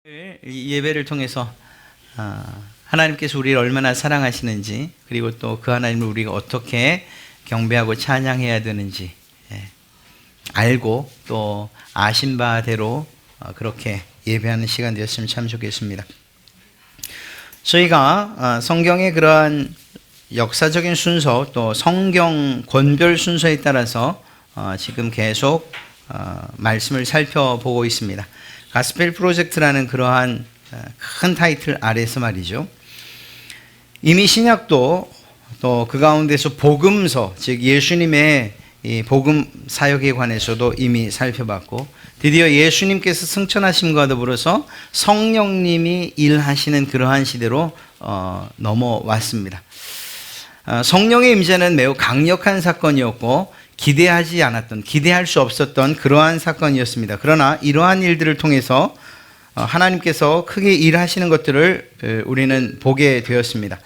이 예배를 통해서 하나님께서 우리를 얼마나 사랑하시는지, 그리고 또 그 하나님을 우리가 어떻게 경배하고 찬양해야 되는지 알고 또 아신 바대로 그렇게 예배하는 시간 되었으면 참 좋겠습니다. 저희가 성경의 그러한 역사적인 순서, 또 성경 권별 순서에 따라서 지금 계속 말씀을 살펴보고 있습니다. 가스펠 프로젝트라는 그러한 큰 타이틀 아래서 말이죠. 이미 신약도 또 그 가운데서 복음서, 즉 예수님의 이 복음 사역에 관해서도 이미 살펴봤고, 드디어 예수님께서 승천하심과 더불어서 성령님이 일하시는 그러한 시대로 넘어왔습니다. 성령의 임재는 매우 강력한 사건이었고 기대할 수 없었던 그러한 사건이었습니다. 그러나 이러한 일들을 통해서 하나님께서 크게 일하시는 것들을 우리는 보게 되었습니다.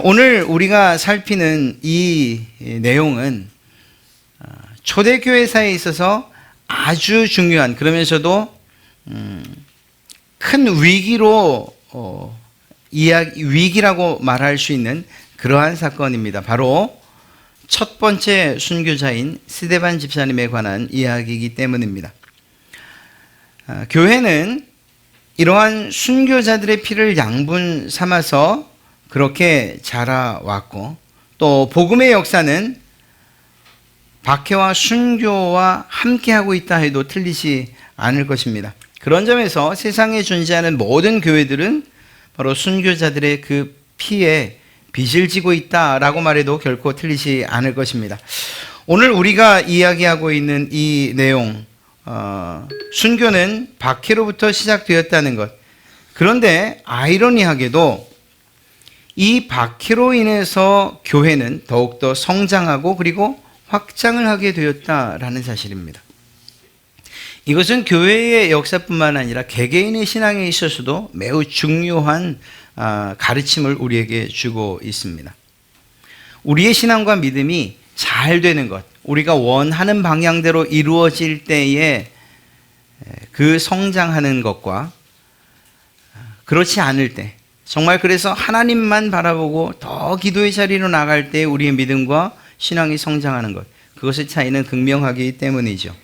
오늘 우리가 살피는 이 내용은 초대교회사에 있어서 아주 중요한, 그러면서도 큰 위기로 위기라고 말할 수 있는 그러한 사건입니다. 바로 첫 번째 순교자인 스데반 집사님에 관한 이야기이기 때문입니다. 교회는 이러한 순교자들의 피를 양분 삼아서 그렇게 자라왔고, 또 복음의 역사는 박해와 순교와 함께하고 있다 해도 틀리지 않을 것입니다. 그런 점에서 세상에 존재하는 모든 교회들은 바로 순교자들의 그 피에 빚을 지고 있다라고 말해도 결코 틀리지 않을 것입니다. 오늘 우리가 이야기하고 있는 이 내용, 순교는 박해로부터 시작되었다는 것. 그런데 아이러니하게도 이 박해로 인해서 교회는 더욱더 성장하고 그리고 확장을 하게 되었다라는 사실입니다. 이것은 교회의 역사뿐만 아니라 개개인의 신앙에 있어서도 매우 중요한 가르침을 우리에게 주고 있습니다. 우리의 신앙과 믿음이 잘 되는 것, 우리가 원하는 방향대로 이루어질 때에 그 성장하는 것과 그렇지 않을 때, 정말 그래서 하나님만 바라보고 더 기도의 자리로 나갈 때 우리의 믿음과 신앙이 성장하는 것, 그것의 차이는 극명하기 때문이죠.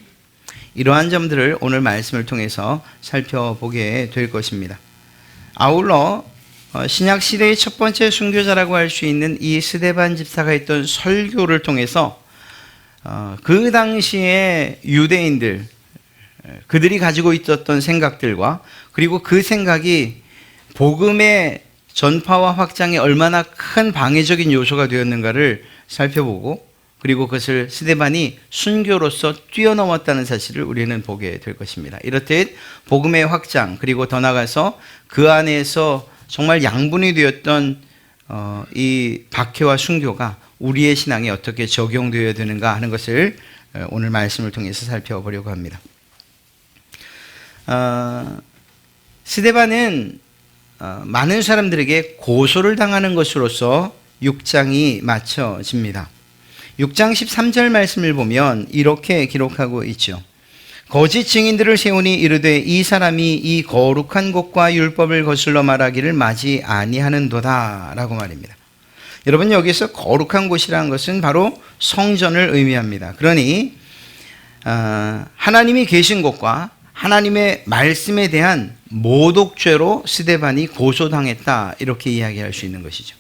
이러한 점들을 오늘 말씀을 통해서 살펴보게 될 것입니다. 아울러 신약 시대의 첫 번째 순교자라고 할 수 있는 이 스데반 집사가 했던 설교를 통해서 그 당시에 유대인들, 그들이 가지고 있었던 생각들과 그리고 그 생각이 복음의 전파와 확장에 얼마나 큰 방해적인 요소가 되었는가를 살펴보고, 그리고 그것을 스데반이 순교로서 뛰어넘었다는 사실을 우리는 보게 될 것입니다. 이렇듯 복음의 확장, 그리고 더 나아가서 그 안에서 정말 양분이 되었던 이 박해와 순교가 우리의 신앙에 어떻게 적용되어야 되는가 하는 것을 오늘 말씀을 통해서 살펴보려고 합니다. 스데반은 많은 사람들에게 고소를 당하는 것으로서 6장이 맞춰집니다. 6장 13절 말씀을 보면 이렇게 기록하고 있죠. 거짓 증인들을 세우니 이르되 이 사람이 이 거룩한 곳과 율법을 거슬러 말하기를 마지 아니하는도다 라고 말입니다. 여러분, 여기서 거룩한 곳이라는 것은 바로 성전을 의미합니다. 그러니 하나님이 계신 곳과 하나님의 말씀에 대한 모독죄로 스데반이 고소당했다, 이렇게 이야기할 수 있는 것이죠.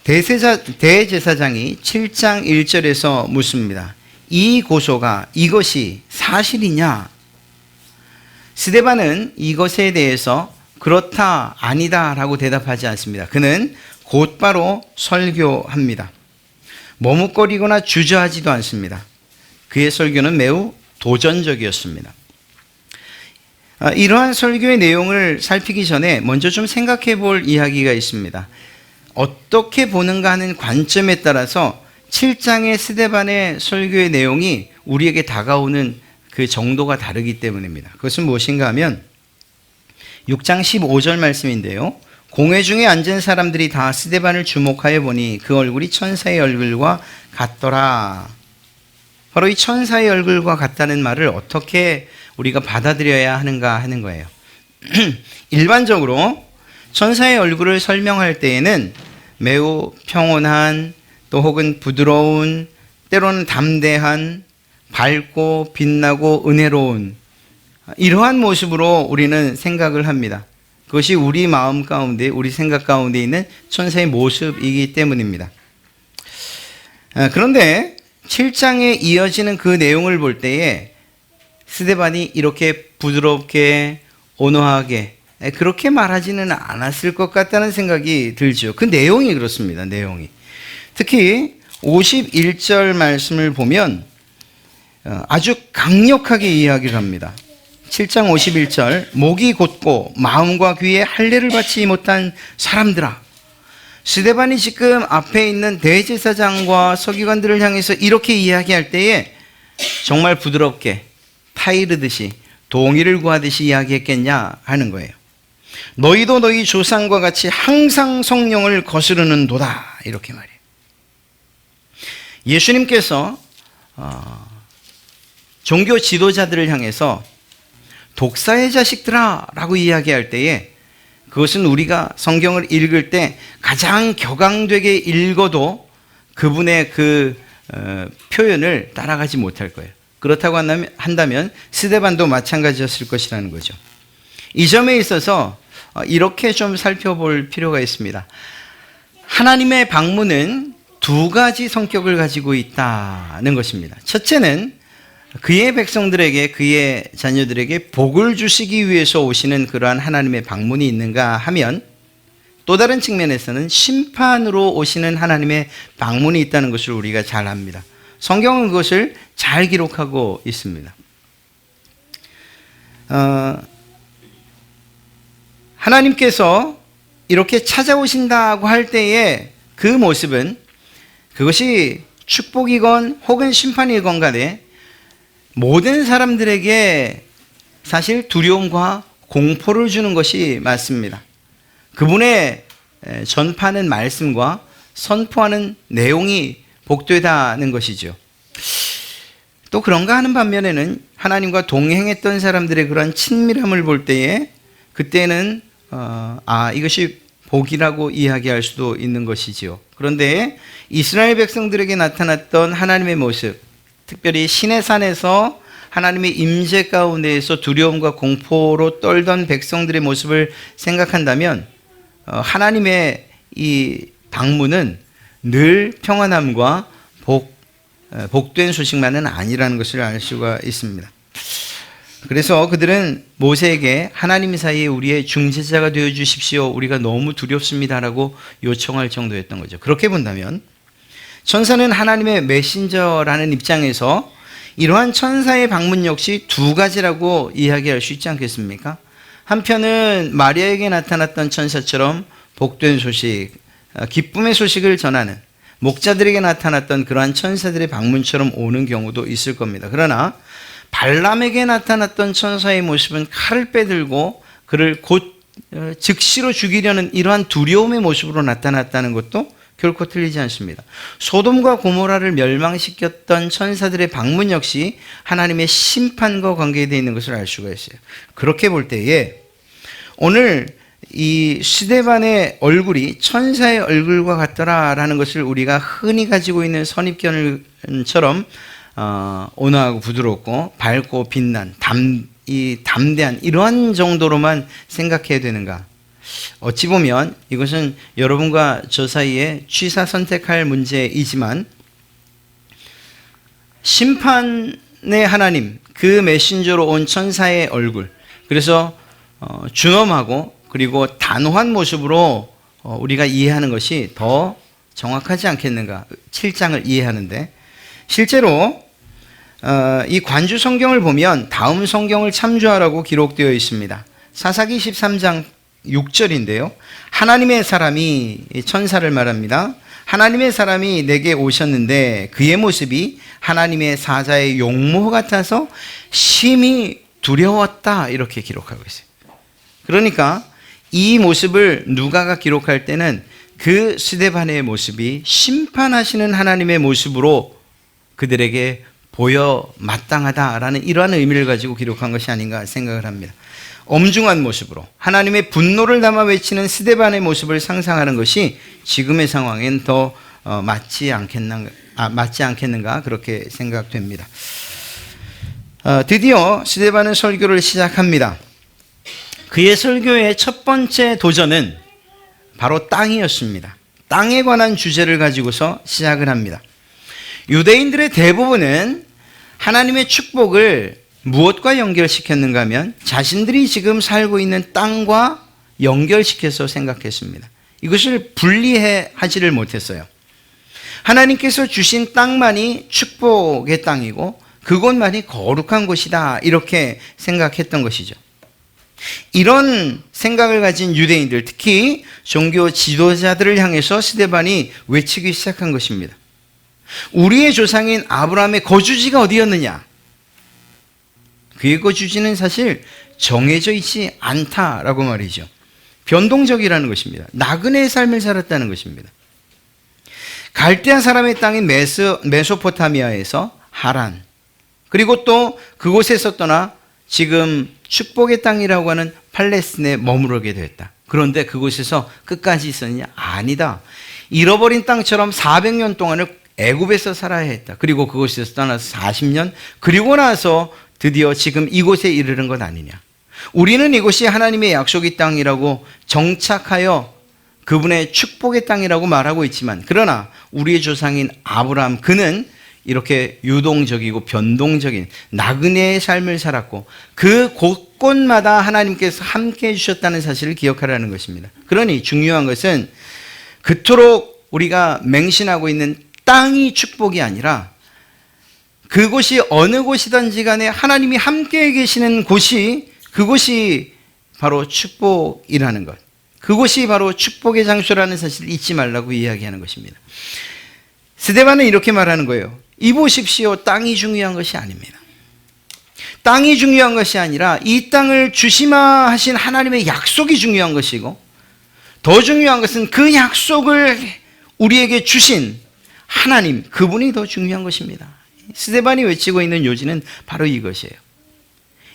대제사장이 7장 1절에서 묻습니다. 이 고소가, 이것이 사실이냐? 스데반은 이것에 대해서 그렇다, 아니다 라고 대답하지 않습니다. 그는 곧바로 설교합니다. 머뭇거리거나 주저하지도 않습니다. 그의 설교는 매우 도전적이었습니다. 이러한 설교의 내용을 살피기 전에 먼저 좀 생각해 볼 이야기가 있습니다. 어떻게 보는가 하는 관점에 따라서 7장의 스데반의 설교의 내용이 우리에게 다가오는 그 정도가 다르기 때문입니다. 그것은 무엇인가 하면 6장 15절 말씀인데요. 공회 중에 앉은 사람들이 다 스데반을 주목하여 보니 그 얼굴이 천사의 얼굴과 같더라. 바로 이 천사의 얼굴과 같다는 말을 어떻게 우리가 받아들여야 하는가 하는 거예요. 일반적으로 천사의 얼굴을 설명할 때에는 매우 평온한, 또 혹은 부드러운, 때로는 담대한, 밝고 빛나고 은혜로운 이러한 모습으로 우리는 생각을 합니다. 그것이 우리 마음 가운데, 우리 생각 가운데 있는 천사의 모습이기 때문입니다. 그런데 7장에 이어지는 그 내용을 볼 때에 스데반이 이렇게 부드럽게 온화하게 그렇게 말하지는 않았을 것 같다는 생각이 들죠. 그 내용이 그렇습니다. 내용이. 특히 51절 말씀을 보면 아주 강력하게 이야기를 합니다. 7장 51절, 목이 곧고 마음과 귀에 할례를 받지 못한 사람들아. 스데반이 지금 앞에 있는 대제사장과 서기관들을 향해서 이렇게 이야기할 때에 정말 부드럽게 타이르듯이 동의를 구하듯이 이야기했겠냐 하는 거예요. 너희도 너희 조상과 같이 항상 성령을 거스르는도다, 이렇게 말해요. 예수님께서 종교 지도자들을 향해서 독사의 자식들아 라고 이야기할 때에 그것은 우리가 성경을 읽을 때 가장 격앙되게 읽어도 그분의 그 표현을 따라가지 못할 거예요. 그렇다고 한다면 스데반도 마찬가지였을 것이라는 거죠. 이 점에 있어서 이렇게 좀 살펴볼 필요가 있습니다. 하나님의 방문은 두 가지 성격을 가지고 있다는 것입니다. 첫째는 그의 백성들에게, 그의 자녀들에게 복을 주시기 위해서 오시는 그러한 하나님의 방문이 있는가 하면, 또 다른 측면에서는 심판으로 오시는 하나님의 방문이 있다는 것을 우리가 잘 압니다. 성경은 그것을 잘 기록하고 있습니다. 하나님께서 이렇게 찾아오신다고 할 때에 그 모습은, 그것이 축복이건 혹은 심판이건 간에 모든 사람들에게 사실 두려움과 공포를 주는 것이 맞습니다. 그분의 전파하는 말씀과 선포하는 내용이 복되다는 것이죠. 또 그런가 하는 반면에는 하나님과 동행했던 사람들의 그런 친밀함을 볼 때에 그때는 이것이 복이라고 이야기할 수도 있는 것이지요. 그런데 이스라엘 백성들에게 나타났던 하나님의 모습, 특별히 시내산에서 하나님의 임재 가운데에서 두려움과 공포로 떨던 백성들의 모습을 생각한다면 하나님의 이 방문은 늘 평안함과 복된 소식만은 아니라는 것을 알 수가 있습니다. 그래서 그들은 모세에게 하나님 사이에 우리의 중재자가 되어 주십시오, 우리가 너무 두렵습니다라고 요청할 정도였던 거죠. 그렇게 본다면 천사는 하나님의 메신저라는 입장에서 이러한 천사의 방문 역시 두 가지라고 이야기할 수 있지 않겠습니까? 한편은 마리아에게 나타났던 천사처럼 복된 소식, 기쁨의 소식을 전하는 목자들에게 나타났던 그러한 천사들의 방문처럼 오는 경우도 있을 겁니다. 그러나 발람에게 나타났던 천사의 모습은 칼을 빼들고 그를 곧 즉시로 죽이려는 이러한 두려움의 모습으로 나타났다는 것도 결코 틀리지 않습니다. 소돔과 고모라를 멸망시켰던 천사들의 방문 역시 하나님의 심판과 관계되어 있는 것을 알 수가 있어요. 그렇게 볼 때에 오늘 이 스데반의 얼굴이 천사의 얼굴과 같더라라는 것을 우리가 흔히 가지고 있는 선입견처럼 온화하고 부드럽고 밝고 빛난 담대한 이러한 정도로만 생각해야 되는가? 어찌 보면 이것은 여러분과 저 사이에 취사 선택할 문제이지만 심판의 하나님, 그 메신저로 온 천사의 얼굴, 그래서 준엄하고 그리고 단호한 모습으로 우리가 이해하는 것이 더 정확하지 않겠는가? 7장을 이해하는데 실제로 이 관주 성경을 보면 다음 성경을 참조하라고 기록되어 있습니다. 사사기 13장 6절인데요. 하나님의 사람이, 천사를 말합니다. 하나님의 사람이 내게 오셨는데 그의 모습이 하나님의 사자의 용모 같아서 심히 두려웠다, 이렇게 기록하고 있어요. 그러니까 이 모습을 누가가 기록할 때는 그 스데반의 모습이 심판하시는 하나님의 모습으로 그들에게 보여 마땅하다라는 이러한 의미를 가지고 기록한 것이 아닌가 생각을 합니다. 엄중한 모습으로 하나님의 분노를 담아 외치는 스데반의 모습을 상상하는 것이 지금의 상황엔 더 맞지 않겠는가 그렇게 생각됩니다. 드디어 스데반은 설교를 시작합니다. 그의 설교의 첫 번째 도전은 바로 땅이었습니다. 땅에 관한 주제를 가지고서 시작을 합니다. 유대인들의 대부분은 하나님의 축복을 무엇과 연결시켰는가 하면 자신들이 지금 살고 있는 땅과 연결시켜서 생각했습니다. 이것을 분리하지를 못했어요. 하나님께서 주신 땅만이 축복의 땅이고 그곳만이 거룩한 곳이다 이렇게 생각했던 것이죠. 이런 생각을 가진 유대인들, 특히 종교 지도자들을 향해서 스데반이 외치기 시작한 것입니다. 우리의 조상인 아브라함의 거주지가 어디였느냐? 그의 거주지는 사실 정해져 있지 않다라고 말이죠. 변동적이라는 것입니다. 나그네의 삶을 살았다는 것입니다. 갈대아 사람의 땅인 메소포타미아에서 하란, 그리고 또 그곳에서 떠나 지금 축복의 땅이라고 하는 팔레스틴에 머무르게 되었다. 그런데 그곳에서 끝까지 있었느냐? 아니다. 잃어버린 땅처럼 400년 동안을 애굽에서 살아야 했다. 그리고 그곳에서 떠나서 40년, 그리고 나서 드디어 지금 이곳에 이르는 것 아니냐. 우리는 이곳이 하나님의 약속의 땅이라고 정착하여 그분의 축복의 땅이라고 말하고 있지만, 그러나 우리의 조상인 아브라함, 그는 이렇게 유동적이고 변동적인 나그네의 삶을 살았고 그 곳곳마다 하나님께서 함께 해주셨다는 사실을 기억하라는 것입니다. 그러니 중요한 것은 그토록 우리가 맹신하고 있는 땅이 축복이 아니라 그곳이 어느 곳이든지 간에 하나님이 함께 계시는 곳이, 그곳이 바로 축복이라는 것, 그곳이 바로 축복의 장소라는 사실을 잊지 말라고 이야기하는 것입니다. 스데반은 이렇게 말하는 거예요. 이보십시오. 땅이 중요한 것이 아닙니다. 땅이 중요한 것이 아니라 이 땅을 주시마 하신 하나님의 약속이 중요한 것이고, 더 중요한 것은 그 약속을 우리에게 주신 하나님, 그분이 더 중요한 것입니다. 스데반이 외치고 있는 요지는 바로 이것이에요.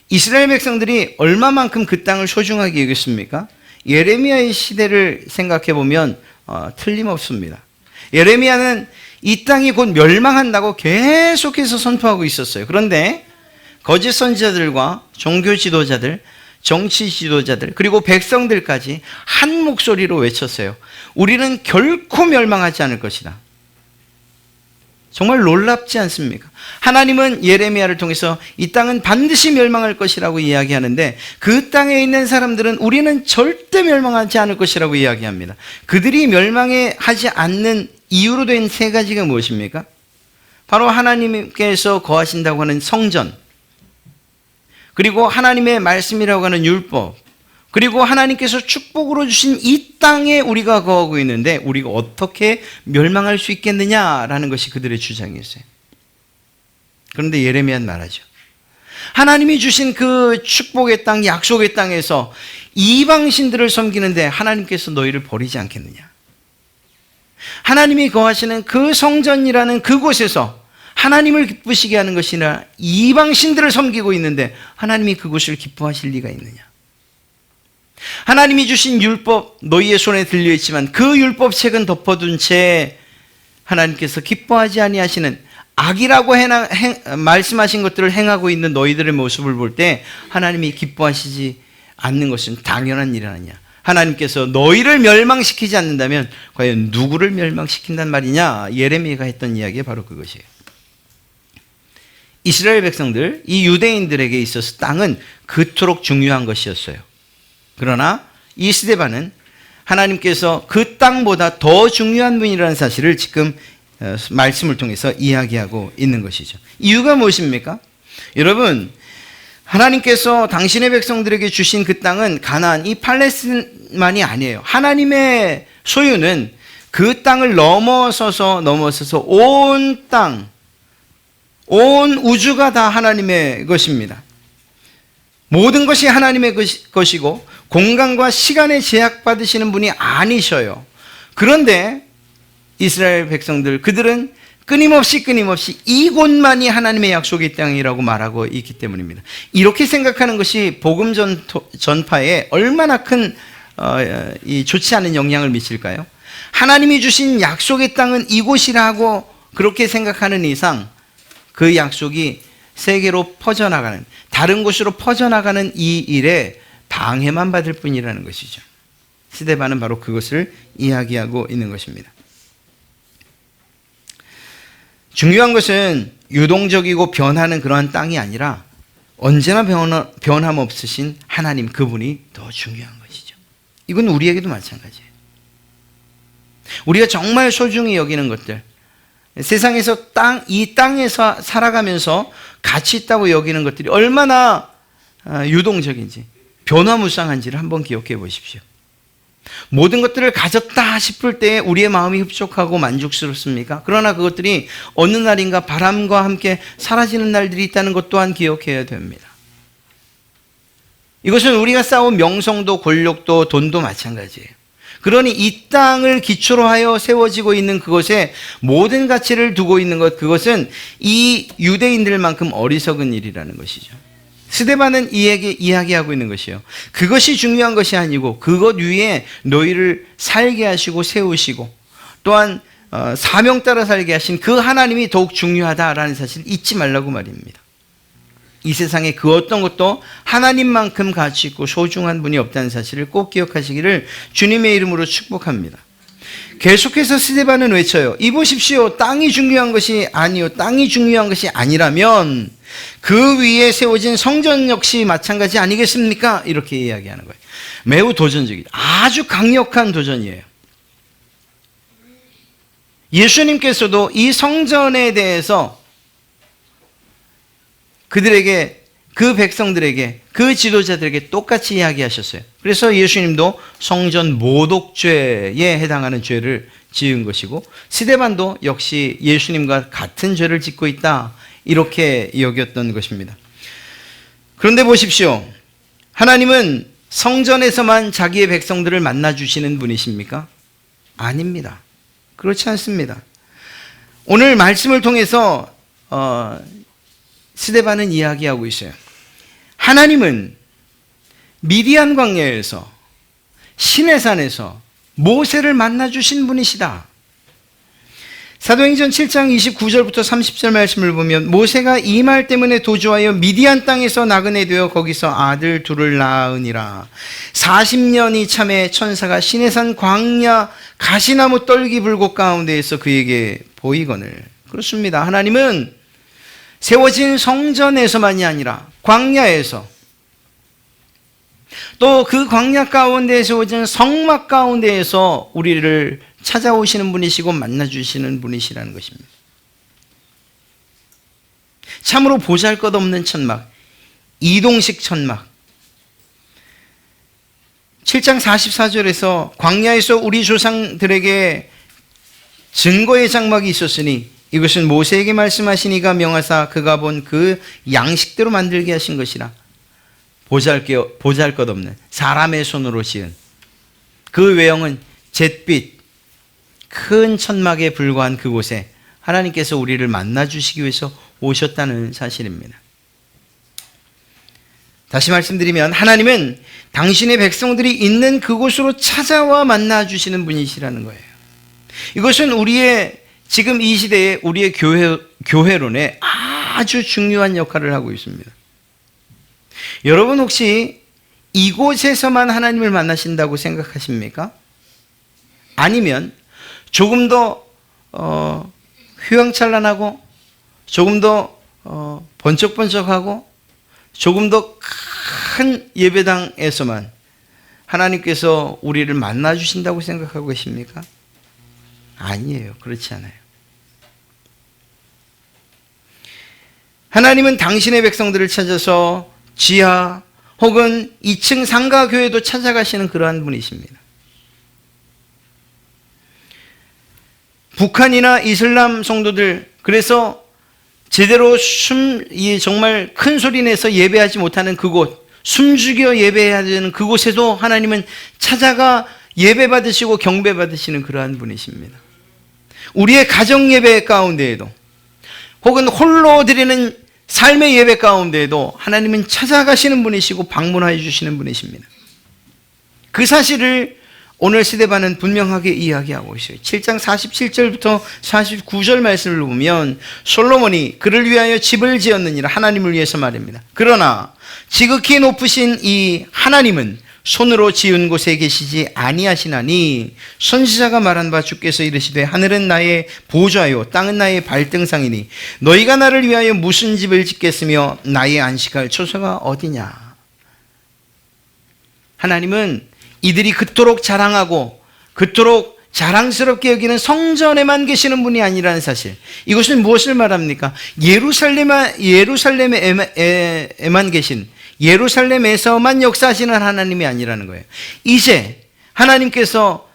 이스라엘 백성들이 얼마만큼 그 땅을 소중하게 여겼습니까? 예레미야의 시대를 생각해 보면 틀림없습니다. 예레미야는 이 땅이 곧 멸망한다고 계속해서 선포하고 있었어요. 그런데 거짓 선지자들과 종교 지도자들, 정치 지도자들, 그리고 백성들까지 한 목소리로 외쳤어요. 우리는 결코 멸망하지 않을 것이다. 정말 놀랍지 않습니까? 하나님은 예레미야를 통해서 이 땅은 반드시 멸망할 것이라고 이야기하는데, 그 땅에 있는 사람들은 우리는 절대 멸망하지 않을 것이라고 이야기합니다. 그들이 멸망하지 않는 이유로 된 세 가지가 무엇입니까? 바로 하나님께서 거하신다고 하는 성전, 그리고 하나님의 말씀이라고 하는 율법, 그리고 하나님께서 축복으로 주신 이 땅에 우리가 거하고 있는데 우리가 어떻게 멸망할 수 있겠느냐라는 것이 그들의 주장이었어요. 그런데 예레미야는 말하죠. 하나님이 주신 그 축복의 땅, 약속의 땅에서 이방신들을 섬기는데 하나님께서 너희를 버리지 않겠느냐. 하나님이 거하시는 그 성전이라는 그곳에서 하나님을 기쁘시게 하는 것이나 이방신들을 섬기고 있는데 하나님이 그곳을 기뻐하실 리가 있느냐. 하나님이 주신 율법 너희의 손에 들려있지만 그 율법책은 덮어둔 채 하나님께서 기뻐하지 아니하시는 악이라고 말씀하신 것들을 행하고 있는 너희들의 모습을 볼 때 하나님이 기뻐하시지 않는 것은 당연한 일 아니냐. 하나님께서 너희를 멸망시키지 않는다면 과연 누구를 멸망시킨단 말이냐. 예레미야가 했던 이야기가 바로 그것이에요. 이스라엘 백성들, 이 유대인들에게 있어서 땅은 그토록 중요한 것이었어요. 그러나 이 스데반은 하나님께서 그 땅보다 더 중요한 분이라는 사실을 지금 말씀을 통해서 이야기하고 있는 것이죠. 이유가 무엇입니까? 여러분, 하나님께서 당신의 백성들에게 주신 그 땅은 가나안, 이 팔레스틴만이 아니에요. 하나님의 소유는 그 땅을 넘어서서 온 땅, 온 우주가 다 하나님의 것입니다. 모든 것이 하나님의 것이고 공간과 시간에 제약받으시는 분이 아니셔요. 그런데 이스라엘 백성들, 그들은 끊임없이 이곳만이 하나님의 약속의 땅이라고 말하고 있기 때문입니다. 이렇게 생각하는 것이 복음 전파에 얼마나 큰 좋지 않은 영향을 미칠까요? 하나님이 주신 약속의 땅은 이곳이라고 그렇게 생각하는 이상 그 약속이 세계로 퍼져나가는, 다른 곳으로 퍼져나가는 이 일에 방해만 받을 뿐이라는 것이죠. 스데반은 바로 그것을 이야기하고 있는 것입니다. 중요한 것은 유동적이고 변하는 그러한 땅이 아니라 언제나 변함없으신 하나님, 그분이 더 중요한 것이죠. 이건 우리에게도 마찬가지예요. 우리가 정말 소중히 여기는 것들, 세상에서 이 땅에서 살아가면서 가치 있다고 여기는 것들이 얼마나 유동적인지, 변화무쌍한지를 한번 기억해 보십시오. 모든 것들을 가졌다 싶을 때 우리의 마음이 흡족하고 만족스럽습니까? 그러나 그것들이 어느 날인가 바람과 함께 사라지는 날들이 있다는 것 또한 기억해야 됩니다. 이것은 우리가 쌓은 명성도 권력도 돈도 마찬가지예요. 그러니 이 땅을 기초로 하여 세워지고 있는 그것에 모든 가치를 두고 있는 것, 그것은 이 유대인들만큼 어리석은 일이라는 것이죠. 스데반은 이에게 이야기하고 있는 것이요, 그것이 중요한 것이 아니고 그것 위에 너희를 살게 하시고 세우시고 또한 사명 따라 살게 하신 그 하나님이 더욱 중요하다라는 사실을 잊지 말라고 말입니다. 이 세상에 그 어떤 것도 하나님만큼 가치 있고 소중한 분이 없다는 사실을 꼭 기억하시기를 주님의 이름으로 축복합니다. 계속해서 스데반은 외쳐요. 이 보십시오. 땅이 중요한 것이 아니요, 땅이 중요한 것이 아니라면 그 위에 세워진 성전 역시 마찬가지 아니겠습니까? 이렇게 이야기하는 거예요. 매우 도전적이죠. 아주 강력한 도전이에요. 예수님께서도 이 성전에 대해서 그들에게, 그 백성들에게, 그 지도자들에게 똑같이 이야기하셨어요. 그래서 예수님도 성전 모독죄에 해당하는 죄를 지은 것이고, 스데반도 역시 예수님과 같은 죄를 짓고 있다, 이렇게 여겼던 것입니다. 그런데 보십시오. 하나님은 성전에서만 자기의 백성들을 만나주시는 분이십니까? 아닙니다. 그렇지 않습니다. 오늘 말씀을 통해서 스데반은 이야기하고 있어요. 하나님은 미디안 광야에서, 시내산에서 모세를 만나주신 분이시다. 사도행전 7장 29절부터 30절 말씀을 보면 모세가 이 말 때문에 도주하여 미디안 땅에서 나그네 되어 거기서 아들 둘을 낳으니라. 40년이 참에 천사가 시내산 광야 가시나무 떨기 불꽃 가운데에서 그에게 보이거늘. 그렇습니다. 하나님은 세워진 성전에서만이 아니라 광야에서, 또 그 광야 가운데 세워진 성막 가운데에서 우리를 찾아오시는 분이시고 만나주시는 분이시라는 것입니다. 참으로 보잘것없는 천막, 이동식 천막. 7장 44절에서 광야에서 우리 조상들에게 증거의 장막이 있었으니 이것은 모세에게 말씀하시니가 명하사 그가 본 그 양식대로 만들게 하신 것이라. 보잘것없는 사람의 손으로 지은 그 외형은 잿빛 큰 천막에 불과한 그곳에 하나님께서 우리를 만나주시기 위해서 오셨다는 사실입니다. 다시 말씀드리면 하나님은 당신의 백성들이 있는 그곳으로 찾아와 만나주시는 분이시라는 거예요. 이것은 우리의 지금 이 시대에 우리의 교회론에 아주 중요한 역할을 하고 있습니다. 여러분 혹시 이곳에서만 하나님을 만나신다고 생각하십니까? 아니면 조금 더 휘황찬란하고 조금 더 번쩍번쩍하고 조금 더 큰 예배당에서만 하나님께서 우리를 만나주신다고 생각하고 계십니까? 아니에요. 그렇지 않아요. 하나님은 당신의 백성들을 찾아서 지하 혹은 2층 상가 교회도 찾아가시는 그러한 분이십니다. 북한이나 이슬람 성도들, 그래서 제대로 정말 큰 소리 내서 예배하지 못하는 그곳, 숨죽여 예배해야 되는 그곳에도 하나님은 찾아가 예배 받으시고 경배 받으시는 그러한 분이십니다. 우리의 가정 예배 가운데에도 혹은 홀로 드리는 삶의 예배 가운데에도 하나님은 찾아가시는 분이시고 방문해 주시는 분이십니다. 그 사실을 오늘 스데반은 분명하게 이야기하고 있어요. 7장 47절부터 49절 말씀을 보면 솔로몬이 그를 위하여 집을 지었느니라, 하나님을 위해서 말입니다. 그러나 지극히 높으신 이 하나님은 손으로 지은 곳에 계시지 아니하시나니 선지자가 말한 바 주께서 이르시되 하늘은 나의 보좌요 땅은 나의 발등상이니 너희가 나를 위하여 무슨 집을 짓겠으며 나의 안식할 처소가 어디냐. 하나님은 이들이 그토록 자랑하고 그토록 자랑스럽게 여기는 성전에만 계시는 분이 아니라는 사실, 이것은 무엇을 말합니까? 예루살렘에만 계신, 예루살렘에서만 역사하시는 하나님이 아니라는 거예요. 이제 하나님께서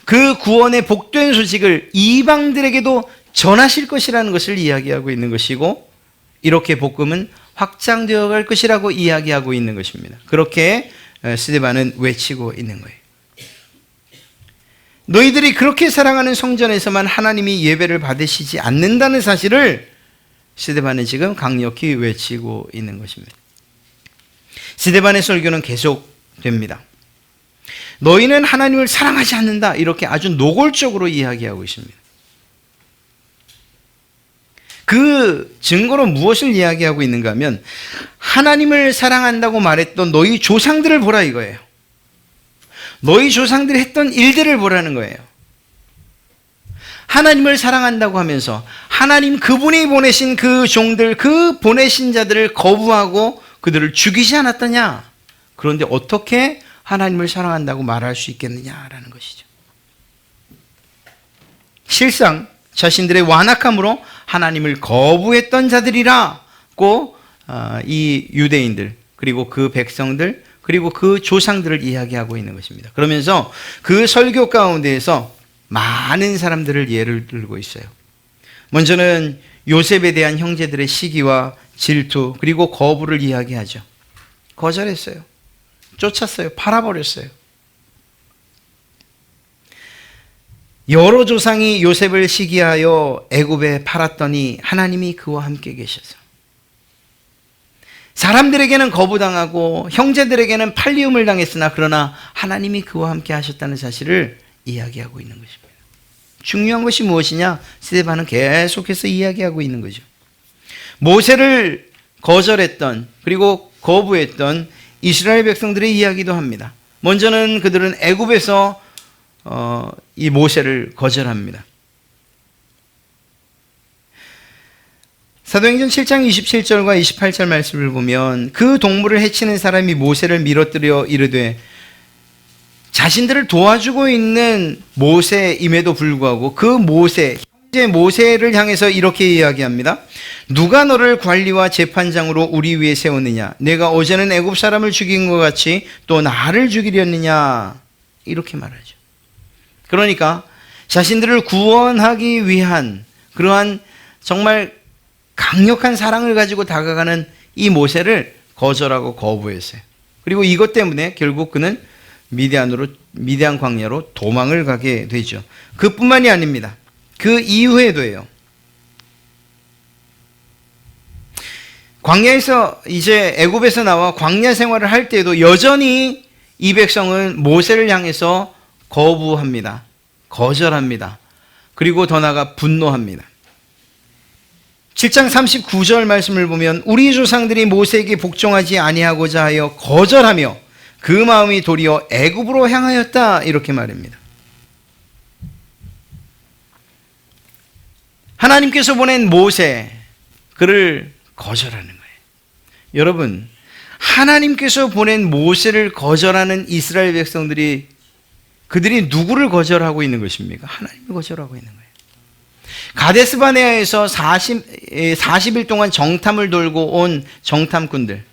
그 구원의 복된 소식을 이방들에게도 전하실 것이라는 것을 이야기하고 있는 것이고, 이렇게 복음은 확장되어 갈 것이라고 이야기하고 있는 것입니다. 그렇게 스데반은 외치고 있는 거예요. 너희들이 그렇게 사랑하는 성전에서만 하나님이 예배를 받으시지 않는다는 사실을 스데반은 지금 강력히 외치고 있는 것입니다. 스데반의 설교는 계속됩니다. 너희는 하나님을 사랑하지 않는다, 이렇게 아주 노골적으로 이야기하고 있습니다. 그 증거로 무엇을 이야기하고 있는가 하면 하나님을 사랑한다고 말했던 너희 조상들을 보라 이거예요. 너희 조상들이 했던 일들을 보라는 거예요. 하나님을 사랑한다고 하면서 하나님 그분이 보내신 그 종들, 그 보내신 자들을 거부하고 그들을 죽이지 않았더냐. 그런데 어떻게 하나님을 사랑한다고 말할 수 있겠느냐라는 것이죠. 실상 자신들의 완악함으로 하나님을 거부했던 자들이라고 이 유대인들, 그리고 그 백성들, 그리고 그 조상들을 이야기하고 있는 것입니다. 그러면서 그 설교 가운데에서 많은 사람들을 예를 들고 있어요. 먼저는 요셉에 대한 형제들의 시기와 질투, 그리고 거부를 이야기하죠. 거절했어요. 쫓았어요. 팔아버렸어요. 여러 조상이 요셉을 시기하여 애굽에 팔았더니 하나님이 그와 함께 계셔서 사람들에게는 거부당하고 형제들에게는 팔리움을 당했으나 그러나 하나님이 그와 함께 하셨다는 사실을 이야기하고 있는 것입니다. 중요한 것이 무엇이냐? 스데반은 계속해서 이야기하고 있는 거죠. 모세를 거절했던, 그리고 거부했던 이스라엘 백성들의 이야기도 합니다. 먼저는 그들은 애굽에서 이 모세를 거절합니다. 사도행전 7장 27절과 28절 말씀을 보면 그 동물을 해치는 사람이 모세를 밀어뜨려 이르되, 자신들을 도와주고 있는 모세임에도 불구하고 그 모세, 현재 모세를 향해서 이렇게 이야기합니다. 누가 너를 관리와 재판장으로 우리 위에 세웠느냐? 내가 어제는 애굽 사람을 죽인 것 같이 또 나를 죽이려느냐? 이렇게 말하죠. 그러니까 자신들을 구원하기 위한 그러한 정말 강력한 사랑을 가지고 다가가는 이 모세를 거절하고 거부했어요. 그리고 이것 때문에 결국 그는 미디안 광야로 도망을 가게 되죠. 그뿐만이 아닙니다. 그 이후에도요. 광야에서 이제 애굽에서 나와 광야 생활을 할 때에도 여전히 이 백성은 모세를 향해서 거부합니다. 거절합니다. 그리고 더 나아가 분노합니다. 7장 39절 말씀을 보면 우리 조상들이 모세에게 복종하지 아니하고자 하여 거절하며 그 마음이 도리어 애굽으로 향하였다, 이렇게 말합니다. 하나님께서 보낸 모세, 그를 거절하는 거예요. 여러분, 하나님께서 보낸 모세를 거절하는 이스라엘 백성들이, 그들이 누구를 거절하고 있는 것입니까? 하나님을 거절하고 있는 거예요. 가데스바네아에서 40일 동안 정탐을 돌고 온 정탐꾼들,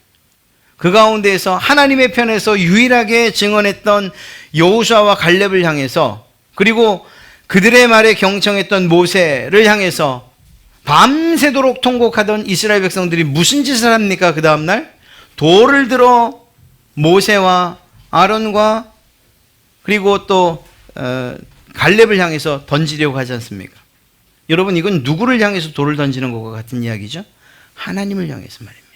그 가운데에서 하나님의 편에서 유일하게 증언했던 여호수아와 갈렙을 향해서, 그리고 그들의 말에 경청했던 모세를 향해서 밤새도록 통곡하던 이스라엘 백성들이 무슨 짓을 합니까? 그 다음날 돌을 들어 모세와 아론과 그리고 또 갈렙을 향해서 던지려고 하지 않습니까? 여러분, 이건 누구를 향해서 돌을 던지는 것과 같은 이야기죠? 하나님을 향해서 말입니다.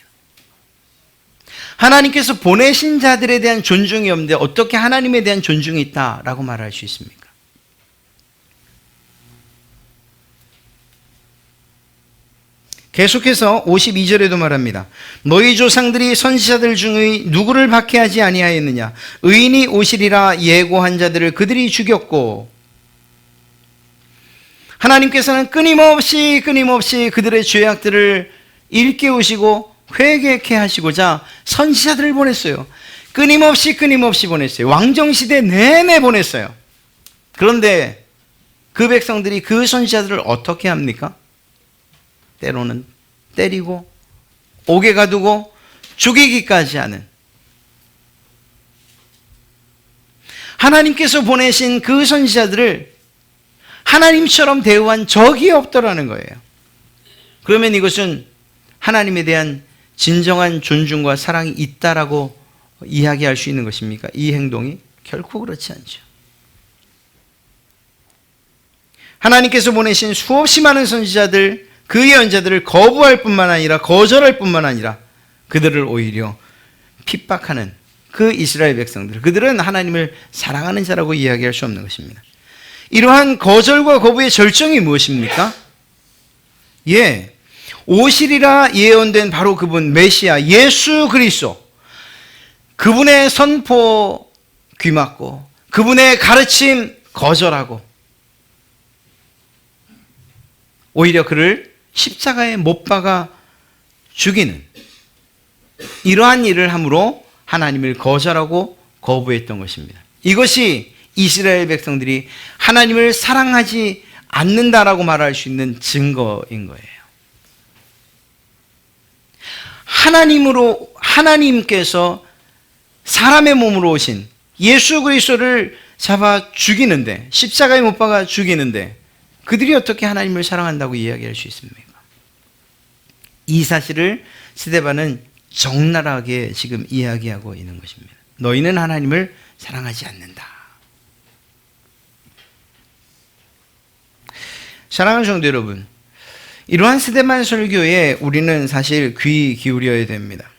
하나님께서 보내신 자들에 대한 존중이 없는데 어떻게 하나님에 대한 존중이 있다라고 말할 수 있습니까? 계속해서 52절에도 말합니다. 너희 조상들이 선지자들 중의 누구를 박해하지 아니하였느냐? 의인이 오시리라 예고한 자들을 그들이 죽였고, 하나님께서는 끊임없이 그들의 죄악들을 일깨우시고 회개케 하시고자 선지자들을 보냈어요. 끊임없이 보냈어요. 왕정시대 내내 보냈어요. 그런데 그 백성들이 그 선지자들을 어떻게 합니까? 때로는 때리고 옥에 가두고 죽이기까지 하는, 하나님께서 보내신 그 선지자들을 하나님처럼 대우한 적이 없더라는 거예요. 그러면 이것은 하나님에 대한 진정한 존중과 사랑이 있다라고 이야기할 수 있는 것입니까? 이 행동이 결코 그렇지 않죠. 하나님께서 보내신 수없이 많은 선지자들, 그 예언자들을 거부할 뿐만 아니라 거절할 뿐만 아니라 그들을 오히려 핍박하는 그 이스라엘 백성들, 그들은 하나님을 사랑하는 자라고 이야기할 수 없는 것입니다. 이러한 거절과 거부의 절정이 무엇입니까? 오시리라 예언된 바로 그분 메시아 예수 그리스도, 그분의 선포 귀맞고 그분의 가르침 거절하고 오히려 그를 십자가에 못 박아 죽이는, 이러한 일을 함으로 하나님을 거절하고 거부했던 것입니다. 이것이 이스라엘 백성들이 하나님을 사랑하지 않는다라고 말할 수 있는 증거인 거예요. 하나님께서 사람의 몸으로 오신 예수 그리스도를 잡아 죽이는데, 십자가에 못 박아 죽이는데 그들이 어떻게 하나님을 사랑한다고 이야기할 수 있습니까? 이 사실을 스데반은 적나라하게 지금 이야기하고 있는 것입니다. 너희는 하나님을 사랑하지 않는다. 사랑하는 성도 여러분, 이러한 스데반 설교에 우리는 사실 귀 기울여야 됩니다.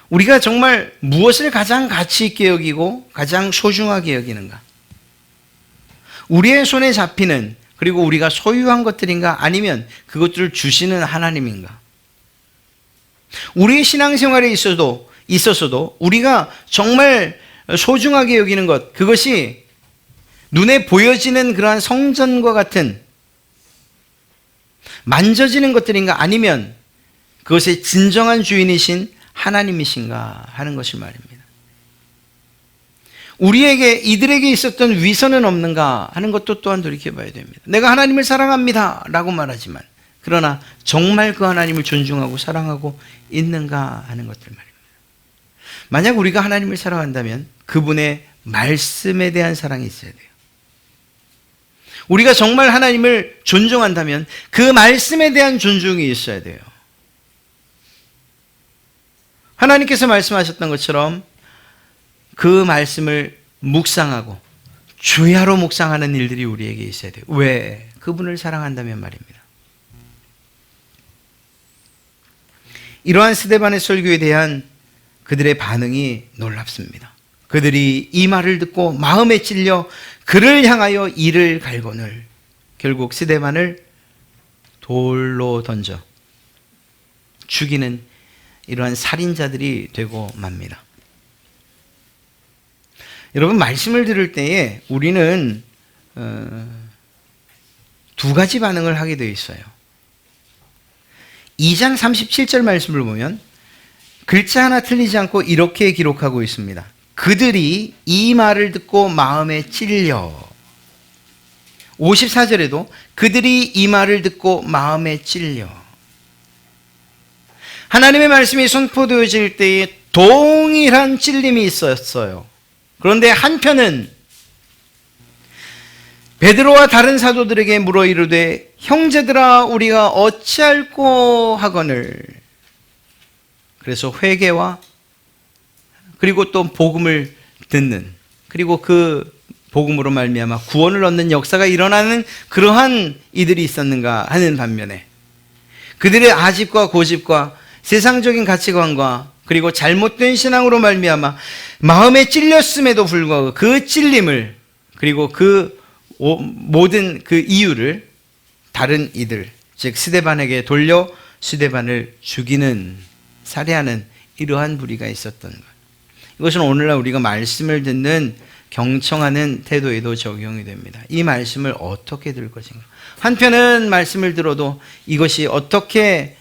우리가 정말 무엇을 가장 가치 있게 여기고 가장 소중하게 여기는가? 우리의 손에 잡히는, 그리고 우리가 소유한 것들인가? 아니면 그것들을 주시는 하나님인가? 우리의 신앙생활에 있어서도 우리가 정말 소중하게 여기는 것, 그것이 눈에 보여지는 그러한 성전과 같은 만져지는 것들인가? 아니면 그것의 진정한 주인이신 하나님이신가 하는 것을 말입니다. 이들에게 있었던 위선은 없는가 하는 것도 또한 돌이켜봐야 됩니다. 내가 하나님을 사랑합니다 라고 말하지만, 그러나 정말 그 하나님을 존중하고 사랑하고 있는가 하는 것들 말입니다. 만약 우리가 하나님을 사랑한다면 그분의 말씀에 대한 사랑이 있어야 돼요. 우리가 정말 하나님을 존중한다면 그 말씀에 대한 존중이 있어야 돼요. 하나님께서 말씀하셨던 것처럼 그 말씀을 묵상하고 주야로 묵상하는 일들이 우리에게 있어야 돼요. 왜? 그분을 사랑한다면 말입니다. 이러한 스데반의 설교에 대한 그들의 반응이 놀랍습니다. 그들이 이 말을 듣고 마음에 찔려 그를 향하여 이를 갈고늘, 결국 스데반을 돌로 던져 죽이는 이러한 살인자들이 되고 맙니다. 여러분, 말씀을 들을 때에 우리는 두 가지 반응을 하게 되어 있어요. 2장 37절 말씀을 보면 글자 하나 틀리지 않고 이렇게 기록하고 있습니다. 그들이 이 말을 듣고 마음에 찔려. 54절에도 그들이 이 말을 듣고 마음에 찔려. 하나님의 말씀이 선포되어질 때에 동일한 찔림이 있었어요. 그런데 한편은 베드로와 다른 사도들에게 물어 이르되 형제들아 우리가 어찌할꼬 하거늘. 그래서 회개와 그리고 또 복음을 듣는, 그리고 그 복음으로 말미암아 구원을 얻는 역사가 일어나는 그러한 이들이 있었는가 하는 반면에 그들의 아집과 고집과 세상적인 가치관과 그리고 잘못된 신앙으로 말미암아 마음에 찔렸음에도 불구하고 그 찔림을 그리고 그 모든 그 이유를 다른 이들 즉 스데반에게 돌려 스데반을 죽이는 살해하는 이러한 불의가 있었던 것. 이것은 오늘날 우리가 말씀을 듣는 경청하는 태도에도 적용이 됩니다. 이 말씀을 어떻게 들을 것인가. 한편은 말씀을 들어도 이것이 어떻게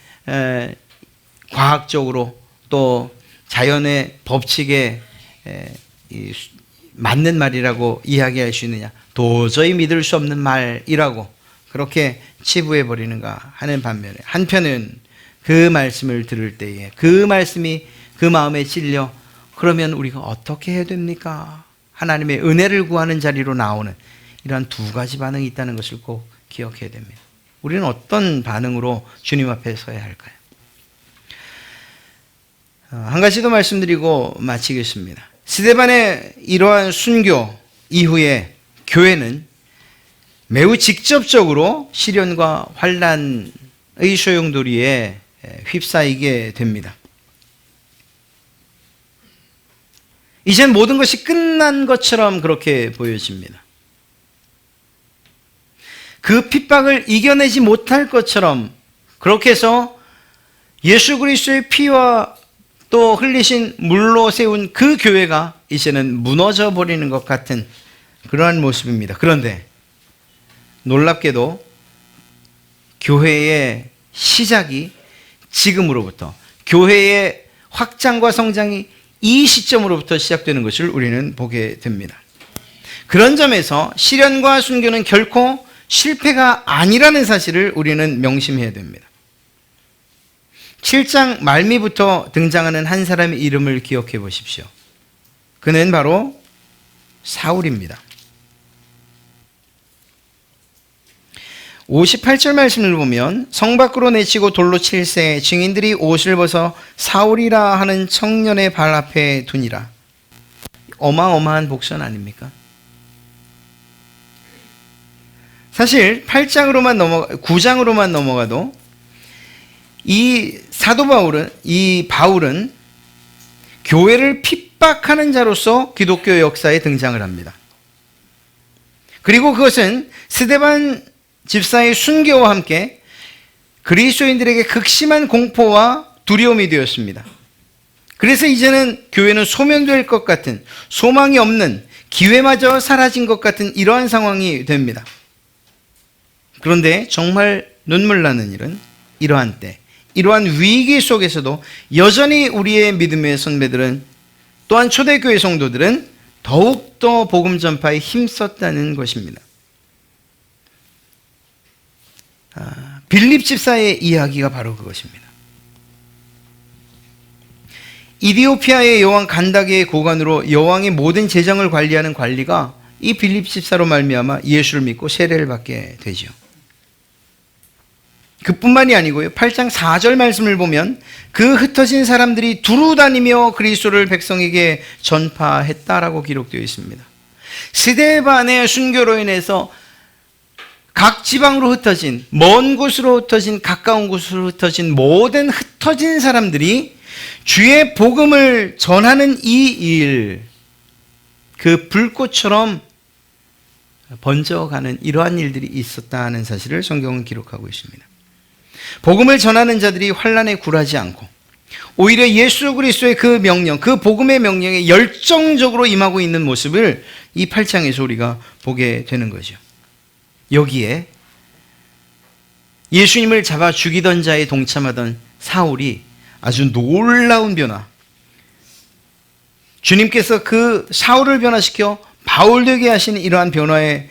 과학적으로 또 자연의 법칙에 맞는 말이라고 이야기할 수 있느냐. 도저히 믿을 수 없는 말이라고 그렇게 치부해버리는가 하는 반면에 한편은 그 말씀을 들을 때에 그 말씀이 그 마음에 찔려 그러면 우리가 어떻게 해야 됩니까? 하나님의 은혜를 구하는 자리로 나오는 이러한 두 가지 반응이 있다는 것을 꼭 기억해야 됩니다. 우리는 어떤 반응으로 주님 앞에 서야 할까요? 한 가지 더 말씀드리고 마치겠습니다. 스데반의 이러한 순교 이후에 교회는 매우 직접적으로 시련과 환난의 소용돌이에 휩싸이게 됩니다. 이젠 모든 것이 끝난 것처럼 그렇게 보여집니다. 그 핍박을 이겨내지 못할 것처럼 그렇게 해서 예수 그리스도의 피와 또 흘리신 물로 세운 그 교회가 이제는 무너져 버리는 것 같은 그러한 모습입니다. 그런데 놀랍게도 교회의 시작이 지금으로부터 교회의 확장과 성장이 이 시점으로부터 시작되는 것을 우리는 보게 됩니다. 그런 점에서 시련과 순교는 결코 실패가 아니라는 사실을 우리는 명심해야 됩니다. 7장 말미부터 등장하는 한 사람의 이름을 기억해 보십시오. 그는 바로 사울입니다. 58절 말씀을 보면 성 밖으로 내치고 돌로 칠세 증인들이 옷을 벗어 사울이라 하는 청년의 발 앞에 두니라. 어마어마한 복선 아닙니까? 사실 9장으로만 넘어가도 이 사도 바울은 교회를 핍박하는 자로서 기독교 역사에 등장을 합니다. 그리고 그것은 스데반 집사의 순교와 함께 그리스도인들에게 극심한 공포와 두려움이 되었습니다. 그래서 이제는 교회는 소멸될 것 같은 소망이 없는 기회마저 사라진 것 같은 이러한 상황이 됩니다. 그런데 정말 눈물 나는 일은 이러한 때 이러한 위기 속에서도 여전히 우리의 믿음의 선배들은 또한 초대교회 성도들은 더욱더 복음 전파에 힘썼다는 것입니다. 빌립 집사의 이야기가 바로 그것입니다. 이디오피아의 여왕 간다게의 고관으로 여왕의 모든 재정을 관리하는 관리가 이 빌립 집사로 말미암아 예수를 믿고 세례를 받게 되죠. 그뿐만이 아니고요. 8장 4절 말씀을 보면 그 흩어진 사람들이 두루 다니며 그리스도를 백성에게 전파했다라고 기록되어 있습니다. 스데반의 순교로 인해서 각 지방으로 흩어진 먼 곳으로 흩어진 가까운 곳으로 흩어진 모든 흩어진 사람들이 주의 복음을 전하는 이 일, 그 불꽃처럼 번져가는 이러한 일들이 있었다는 사실을 성경은 기록하고 있습니다. 복음을 전하는 자들이 환난에 굴하지 않고 오히려 예수 그리스도의 그 명령, 그 복음의 명령에 열정적으로 임하고 있는 모습을 이 8장에서 우리가 보게 되는 거죠. 여기에 예수님을 잡아 죽이던 자에 동참하던 사울이 아주 놀라운 변화, 주님께서 그 사울을 변화시켜 바울 되게 하시는 이러한 변화의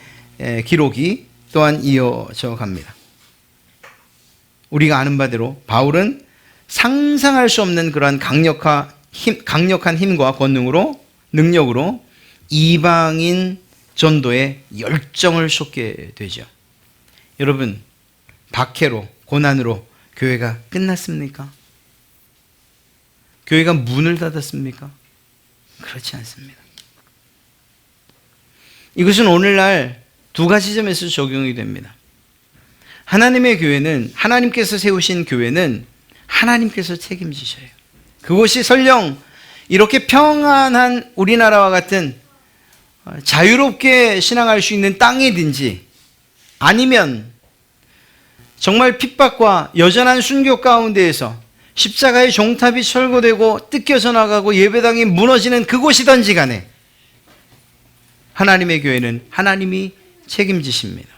기록이 또한 이어져 갑니다. 우리가 아는 바대로 바울은 상상할 수 없는 그러한 강력한 힘과 권능으로 능력으로 이방인 전도에 열정을 쏟게 되죠. 여러분, 박해로 고난으로 교회가 끝났습니까? 교회가 문을 닫았습니까? 그렇지 않습니다. 이것은 오늘날 두 가지 점에서 적용이 됩니다. 하나님의 교회는, 하나님께서 세우신 교회는 하나님께서 책임지셔요. 그것이 설령 이렇게 평안한 우리나라와 같은 자유롭게 신앙할 수 있는 땅이든지, 아니면 정말 핍박과 여전한 순교 가운데에서 십자가의 종탑이 철거되고 뜯겨져 나가고 예배당이 무너지는 그곳이든지 간에 하나님의 교회는 하나님이 책임지십니다.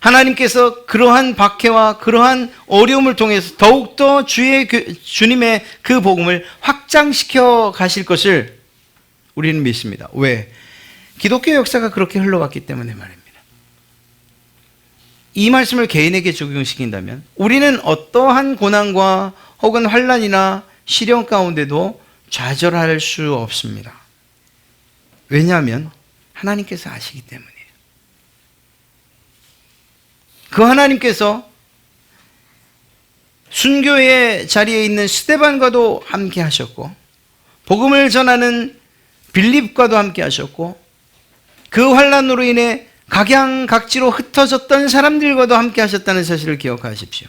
하나님께서 그러한 박해와 그러한 어려움을 통해서 더욱더 주님의 그 복음을 확장시켜 가실 것을 우리는 믿습니다. 왜? 기독교 역사가 그렇게 흘러왔기 때문에 말입니다. 이 말씀을 개인에게 적용시킨다면 우리는 어떠한 고난과 혹은 환난이나 시련 가운데도 좌절할 수 없습니다. 왜냐하면 하나님께서 아시기 때문이에요. 그 하나님께서 순교의 자리에 있는 스데반과도 함께 하셨고, 복음을 전하는 빌립과도 함께 하셨고, 그 환난으로 인해 각양각지로 흩어졌던 사람들과도 함께 하셨다는 사실을 기억하십시오.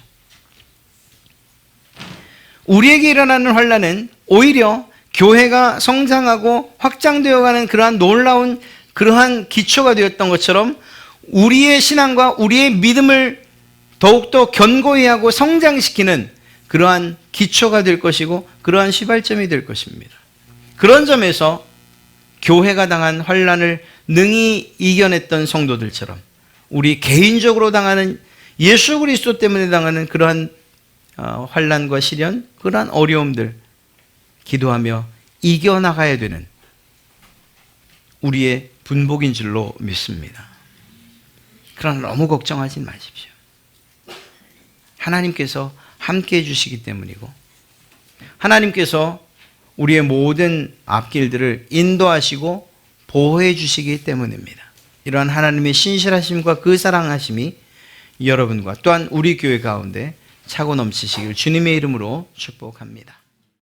우리에게 일어나는 환난은 오히려 교회가 성장하고 확장되어가는 그러한 놀라운 그러한 기초가 되었던 것처럼 우리의 신앙과 우리의 믿음을 더욱더 견고히 하고 성장시키는 그러한 기초가 될 것이고 그러한 시발점이 될 것입니다. 그런 점에서 교회가 당한 환난을 능히 이겨냈던 성도들처럼 우리 개인적으로 당하는, 예수 그리스도 때문에 당하는 그러한 환난과 시련, 그러한 어려움들 기도하며 이겨나가야 되는 우리의 분복인 줄로 믿습니다. 그러나 너무 걱정하지 마십시오. 하나님께서 함께해 주시기 때문이고, 하나님께서 우리의 모든 앞길들을 인도하시고 보호해 주시기 때문입니다. 이러한 하나님의 신실하심과 그 사랑하심이 여러분과 또한 우리 교회 가운데 차고 넘치시길 주님의 이름으로 축복합니다.